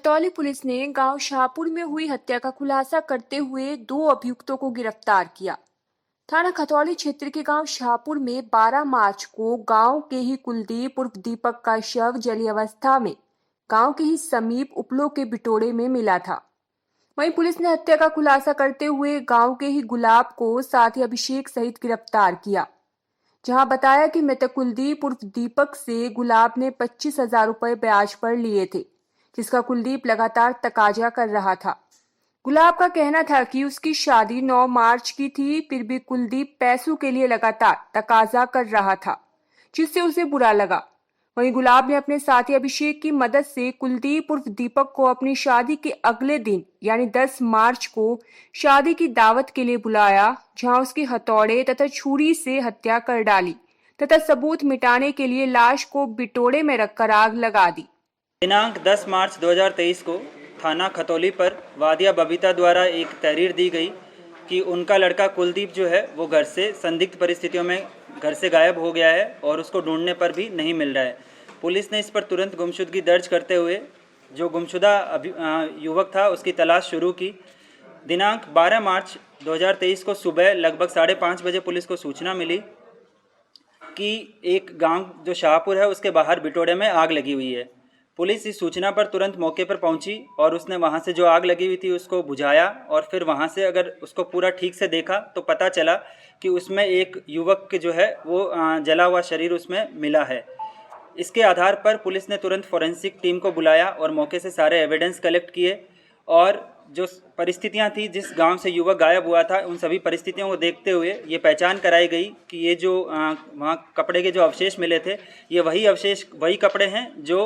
Khatauli police ने गांव शाहपुर में हुई हत्या का खुलासा करते हुए 2 अभियुक्तों को गिरफ्तार किया। थाना खतौली क्षेत्र के गांव शाहपुर में 12 मार्च को गांव के ही कुलदीप उर्फ दीपक का शव जली अवस्था में गांव के ही समीप उपलो के बिटोड़े में मिला था। वहीं पुलिस ने हत्या का खुलासा करते हुए गांव के ही गुलाब को साथ ही अभिषेक सहित गिरफ्तार किया, जहां बताया कि मृतक कुलदीप उर्फ दीपक से गुलाब ने 25,000 रुपए ब्याज पर लिए थे, जिसका कुलदीप लगातार तकाजा कर रहा था। गुलाब का कहना था कि उसकी शादी 9 मार्च की थी, फिर भी कुलदीप पैसों के लिए लगातार तकाजा कर रहा था, जिससे उसे बुरा लगा। वहीं गुलाब ने अपने साथी अभिषेक की मदद से कुलदीप उर्फ दीपक को अपनी शादी के अगले दिन यानी 10 मार्च को शादी की दावत के लिए बुलाया, जहां उसके हथौड़े तथा छुरी से हत्या कर डाली तथा सबूत मिटाने के लिए लाश को बिटोड़े में रखकर आग लगा दी। दिनांक 10 मार्च 2023 को थाना खतौली पर वादिया बबीता द्वारा एक तहरीर दी गई कि उनका लड़का कुलदीप जो है वो घर से संदिग्ध परिस्थितियों में घर से गायब हो गया है और उसको ढूंढने पर भी नहीं मिल रहा है। पुलिस ने इस पर तुरंत गुमशुदगी दर्ज करते हुए जो गुमशुदा युवक था उसकी तलाश शुरू की। दिनांक 12 मार्च 2023 को सुबह लगभग 5:30 बजे पुलिस को सूचना मिली कि एक गांव जो शाहपुर है उसके बाहर बिटोड़े में आग लगी हुई है। पुलिस इस सूचना पर तुरंत मौके पर पहुंची और उसने वहां से जो आग लगी हुई थी उसको बुझाया और फिर वहां से अगर उसको पूरा ठीक से देखा तो पता चला कि उसमें एक युवक के जो है वो जला हुआ शरीर उसमें मिला है। इसके आधार पर पुलिस ने तुरंत फॉरेंसिक टीम को बुलाया और मौके से सारे एविडेंस कलेक्ट किए और जो परिस्थितियां थी जिस गांव से युवक गायब हुआ था उन सभी परिस्थितियों को देखते हुए ये पहचान कराई गई कि ये जो वहाँ कपड़े के जो अवशेष मिले थे ये वही कपड़े हैं जो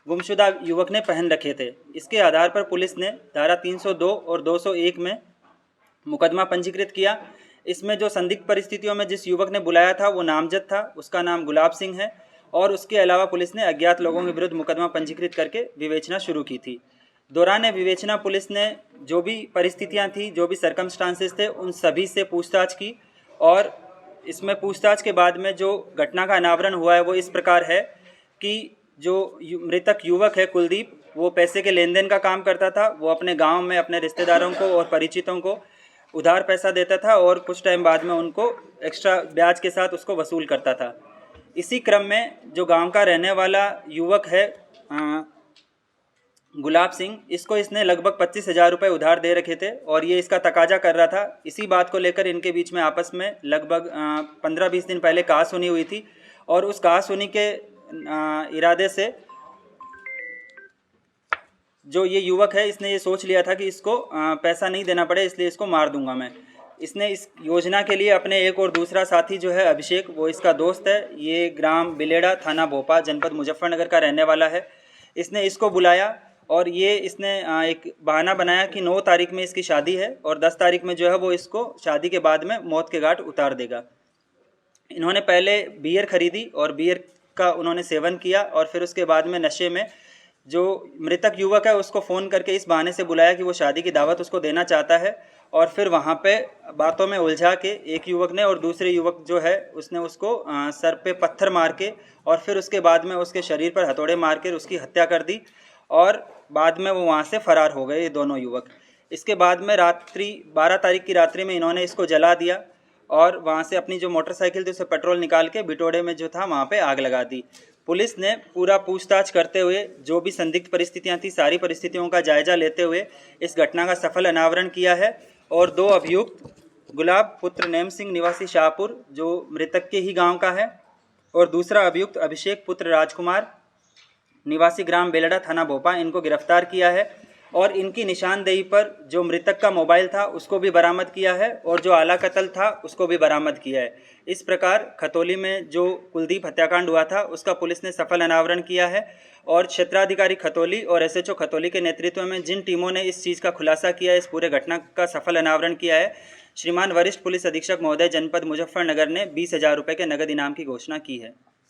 गुमशुदा युवक ने पहन रखे थे। इसके आधार पर पुलिस ने धारा 302 और 201 में मुकदमा पंजीकृत किया। इसमें जो संदिग्ध परिस्थितियों में जिस युवक ने बुलाया था वो नामजद था, उसका नाम गुलाब सिंह है और उसके अलावा पुलिस ने अज्ञात लोगों के विरुद्ध मुकदमा पंजीकृत करके विवेचना शुरू की थी। दौरान विवेचना पुलिस ने जो भी परिस्थितियां थी, जो भी सर्कमस्टांसेस थे, उन सभी से पूछताछ की और इसमें पूछताछ के बाद में जो घटना का अनावरण हुआ है वो इस प्रकार है कि जो मृतक युवक है कुलदीप, वो पैसे के लेन देन का काम करता था। वो अपने गांव में अपने रिश्तेदारों को और परिचितों को उधार पैसा देता था और कुछ टाइम बाद में उनको एक्स्ट्रा ब्याज के साथ उसको वसूल करता था। इसी क्रम में जो गांव का रहने वाला युवक है गुलाब सिंह, इसको इसने लगभग 25,000 रुपये उधार दे रखे थे और ये इसका तकाजा कर रहा था। इसी बात को लेकर इनके बीच में आपस में लगभग 15-20 दिन पहले कहासुनी हुई थी और उस कहासुनी के इरादे से जो ये युवक है इसने ये सोच लिया था कि इसको पैसा नहीं देना पड़े, इसलिए इसको मार दूंगा मैं। इसने इस योजना के लिए अपने एक और दूसरा साथी जो है अभिषेक, वो इसका दोस्त है, ये ग्राम बिलेड़ा, थाना भोपा, जनपद मुजफ्फरनगर का रहने वाला है। इसने इसको बुलाया और ये इसने एक बहाना बनाया कि 9 तारीख में इसकी शादी है और 10 तारीख में जो है वो इसको शादी के बाद में मौत के घाट उतार देगा। इन्होंने पहले बियर खरीदी और बियर का उन्होंने सेवन किया और फिर उसके बाद में नशे में जो मृतक युवक है उसको फ़ोन करके इस बहाने से बुलाया कि वो शादी की दावत उसको देना चाहता है और फिर वहाँ पे बातों में उलझा के एक युवक ने और दूसरे युवक जो है उसने उसको सर पे पत्थर मार के और फिर उसके बाद में उसके शरीर पर हथौड़े मार के उसकी हत्या कर दी और बाद में वो वहाँ से फरार हो गए ये दोनों युवक। इसके बाद में 12 तारीख की रात्रि में इन्होंने इसको जला दिया और वहाँ से अपनी जो मोटरसाइकिल थी उसे पेट्रोल निकाल के बिटोड़े में जो था वहाँ पे आग लगा दी। पुलिस ने पूरा पूछताछ करते हुए जो भी संदिग्ध परिस्थितियाँ थी सारी परिस्थितियों का जायजा लेते हुए इस घटना का सफल अनावरण किया है और 2 अभियुक्त गुलाब पुत्र नेम सिंह निवासी शाहपुर जो मृतक के ही गांव का है और दूसरा अभियुक्त अभिषेक पुत्र राजकुमार निवासी ग्राम बेलड़ा, थाना भोपा, इनको गिरफ्तार किया है और इनकी निशानदेही पर जो मृतक का मोबाइल था उसको भी बरामद किया है और जो आला कत्ल था उसको भी बरामद किया है। इस प्रकार खतौली में जो कुलदीप हत्याकांड हुआ था उसका पुलिस ने सफल अनावरण किया है और क्षेत्राधिकारी खतौली और एसएचओ खतौली के नेतृत्व में जिन टीमों ने इस चीज़ का खुलासा किया है, इस पूरे घटना का सफल अनावरण किया है, श्रीमान वरिष्ठ पुलिस अधीक्षक महोदय जनपद मुजफ्फरनगर ने 20,000 रुपये के नगद इनाम की घोषणा की है।